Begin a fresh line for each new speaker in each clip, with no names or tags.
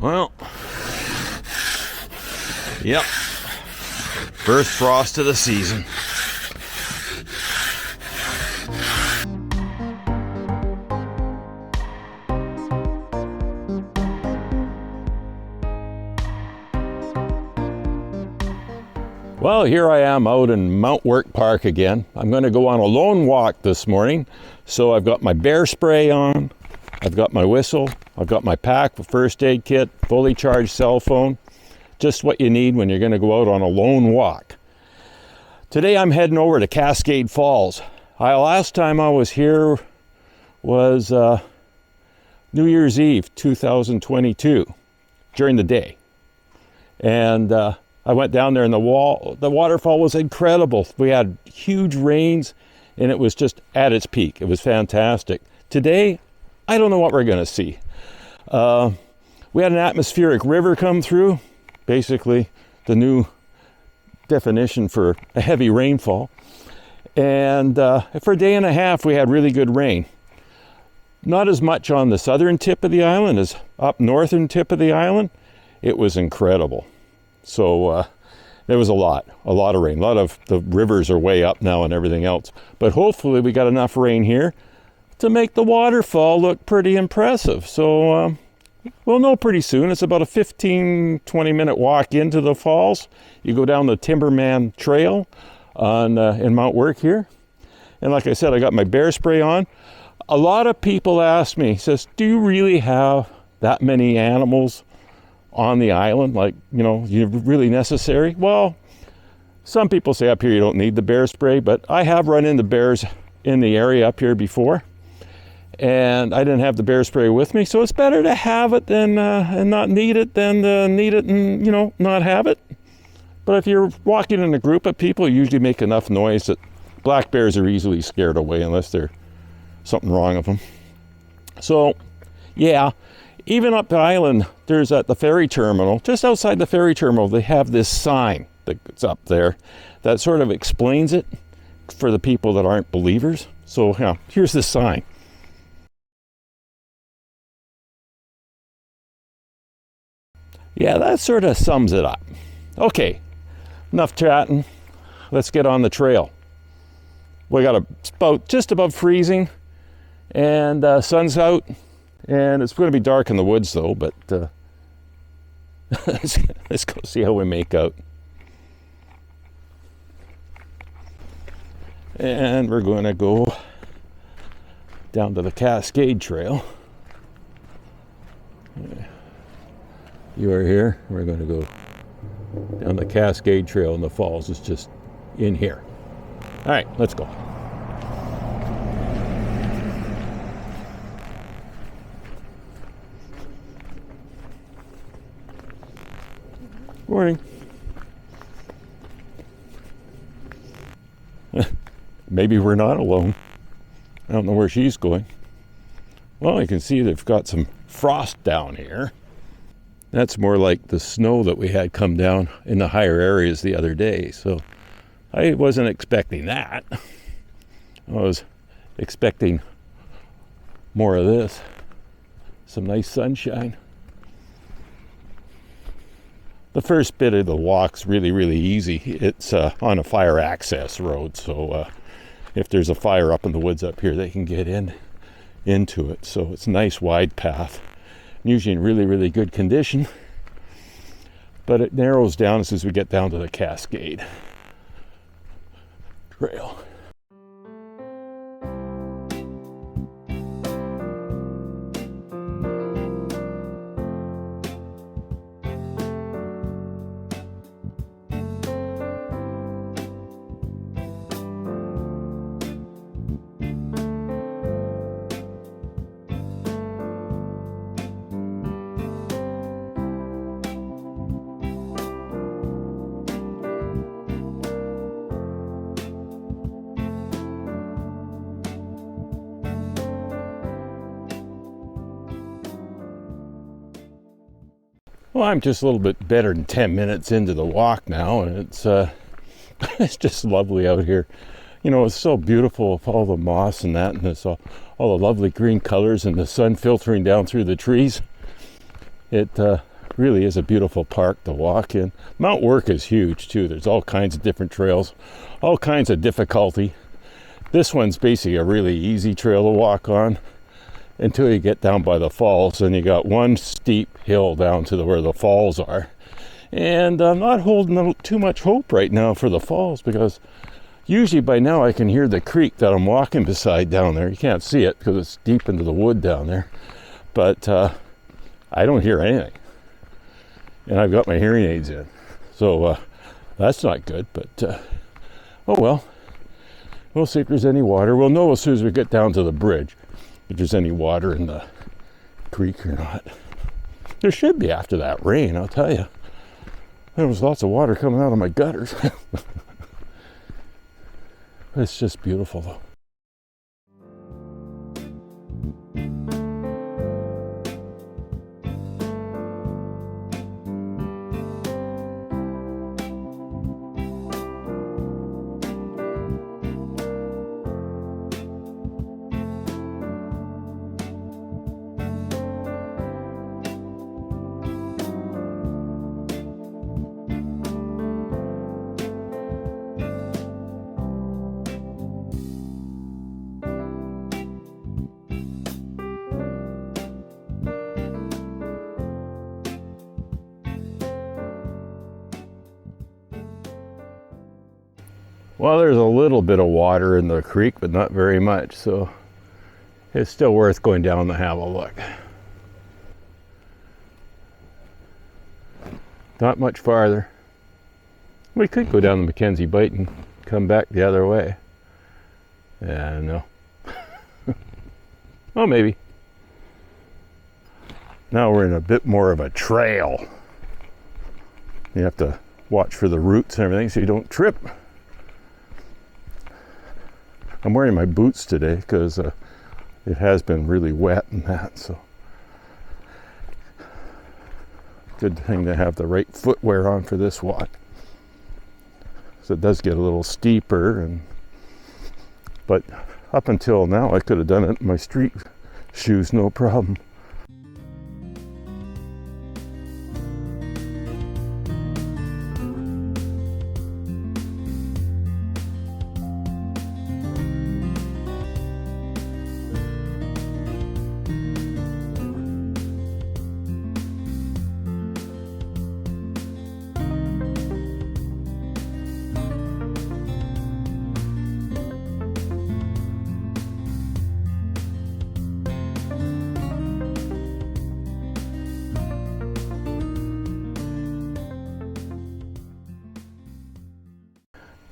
Well, yep. First frost of the season. Well, here I am out in Mount Work Park again. I'm going to go on a lone walk this morning. So I've got my bear spray on, I've got my whistle, I've got my pack, a first aid kit, fully charged cell phone. Just what you need when you're going to go out on a lone walk. Today I'm heading over to Cascade Falls. Last time I was here was New Year's Eve 2022 during the day. And I went down there and the waterfall was incredible. We had huge rains and it was just at its peak. It was fantastic. Today, I don't know what we're going to see. We had an atmospheric river come through, basically the new definition for a heavy rainfall. And for a day and a half, we had really good rain. Not as much on the southern tip of the island as up northern tip of the island. It was incredible. So there was a lot of rain. A lot of the rivers are way up now and everything else. But hopefully we got enough rain here to make the waterfall look pretty impressive. So we'll know pretty soon. It's about a 15-20 minute walk into the falls. You go down the Timberman Trail in Mount Work here. And like I said, I got my bear spray on. A lot of people ask me, says, do you really have that many animals on the island, like, you know, you're really necessary? Well, some people say up here you don't need the bear spray, but I have run into bears in the area up here before, and I didn't have the bear spray with me, so it's better to have it than and not need it than need it and, you know, not have it. But if you're walking in a group of people, you usually make enough noise that black bears are easily scared away unless there's something wrong with them. So, yeah. Even up the island, there's at the ferry terminal, just outside the ferry terminal, they have this sign that's up there that sort of explains it for the people that aren't believers. So yeah, here's the sign. Yeah, that sort of sums it up. Okay, enough chatting. Let's get on the trail. We got about just above freezing and sun's out. And it's going to be dark in the woods, though, but let's go see how we make out. And we're going to go down to the Cascade Trail. You are here. We're going to go down the Cascade Trail, and the falls is just in here. All right, let's go. Morning. Maybe we're not alone. I don't know where she's going. Well, you can see they've got some frost down here. That's more like the snow that we had come down in the higher areas the other day. So I wasn't expecting that. I was expecting more of this. Some nice sunshine. The first bit of the walk's really, really easy. It's on a fire access road, so if there's a fire up in the woods up here, they can get into it. So it's a nice wide path, usually in really, really good condition. But it narrows down as we get down to the Cascade Trail. Well, I'm just a little bit better than 10 minutes into the walk now, and it's it's just lovely out here. You know, it's so beautiful with all the moss and that, and it's all the lovely green colors and the sun filtering down through the trees. It really is a beautiful park to walk in. Mount Work is huge too. There's all kinds of different trails, all kinds of difficulty. This one's basically a really easy trail to walk on until you get down by the falls, and you got one steep hill down to where the falls are. And I'm not holding too much hope right now for the falls, because usually by now I can hear the creek that I'm walking beside down there. You can't see it because it's deep into the wood down there, but I don't hear anything. And I've got my hearing aids in, so that's not good, but oh well. We'll see if there's any water. We'll know as soon as we get down to the bridge if there's any water in the creek or not. There should be after that rain, I'll tell you. There was lots of water coming out of my gutters. It's just beautiful though. Well, there's a little bit of water in the creek, but not very much, so it's still worth going down to have a look. Not much farther. We could go down the Mackenzie Bight and come back the other way. Yeah, no. Oh, maybe. Now we're in a bit more of a trail. You have to watch for the roots and everything so you don't trip. I'm wearing my boots today because it has been really wet and that, so good thing to have the right footwear on for this walk. So it does get a little steeper, but up until now I could have done it in my street shoes, no problem.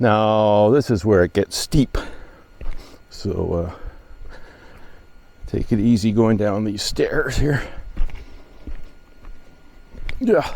Now this is where it gets steep, so take it easy going down these stairs here. Yeah.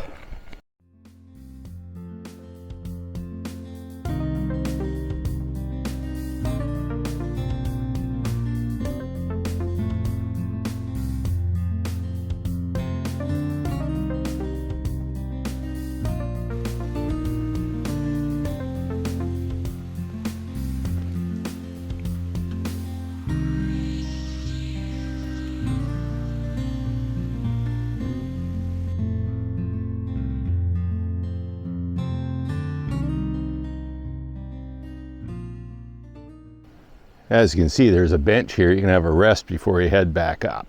As you can see, there's a bench here. You can have a rest before you head back up.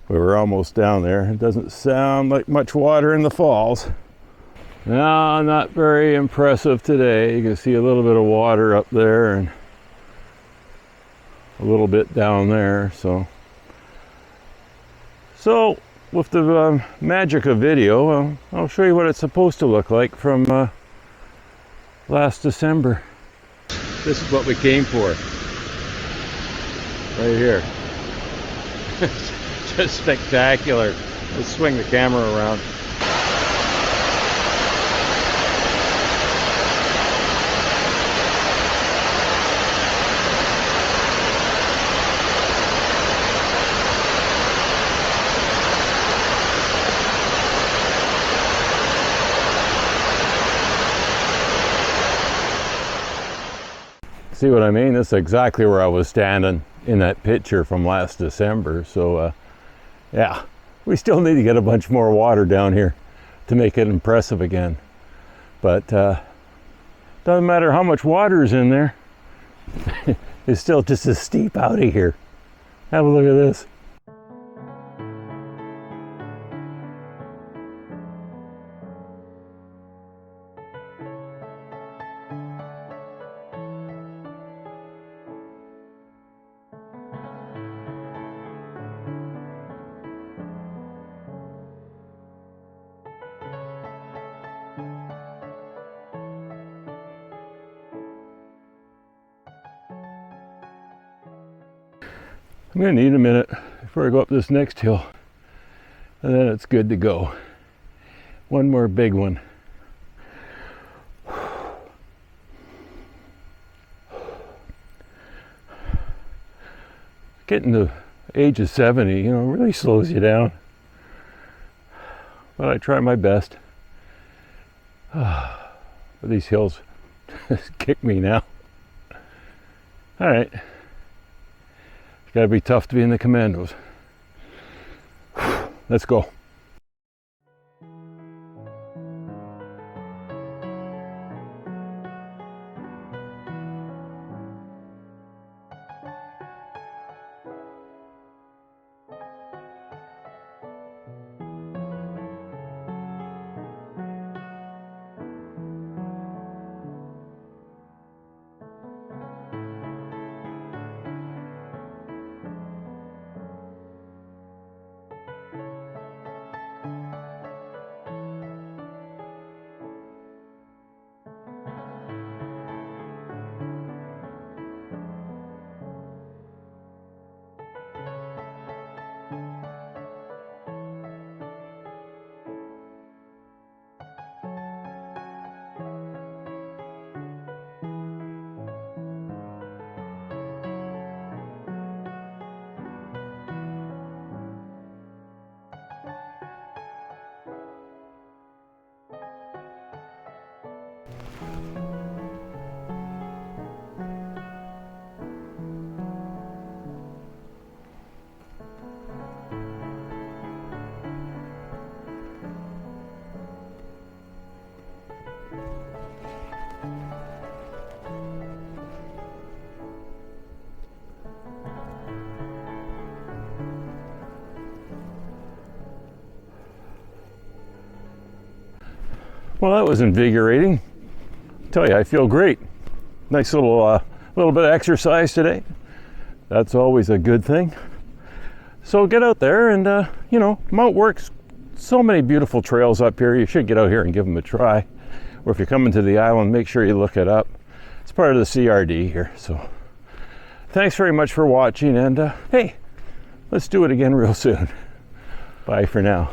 We're almost down there. It doesn't sound like much water in the falls. No, not very impressive today. You can see a little bit of water up there and a little bit down there. So with the magic of video, I'll show you what it's supposed to look like from last December. This is what we came for. Right here. Just spectacular. Let's swing the camera around. See what I mean? This is exactly where I was standing in that picture from last December. So yeah, We still need to get a bunch more water down here to make it impressive again. But doesn't matter how much water is in there, it's still just as steep out of here. Have a look at this. I'm gonna need a minute before I go up this next hill, and then it's good to go. One more big one. Getting to the age of 70, you know, really slows you down. But I try my best. But these hills just kick me now. All right. Gotta be tough to be in the commandos. Let's go. Well, that was invigorating. I tell you, I feel great. Nice little bit of exercise today. That's always a good thing. So get out there and, you know, Mount Work's so many beautiful trails up here. You should get out here and give them a try. Or if you're coming to the island, make sure you look it up. It's part of the CRD here. So thanks very much for watching. And, hey, let's do it again real soon. Bye for now.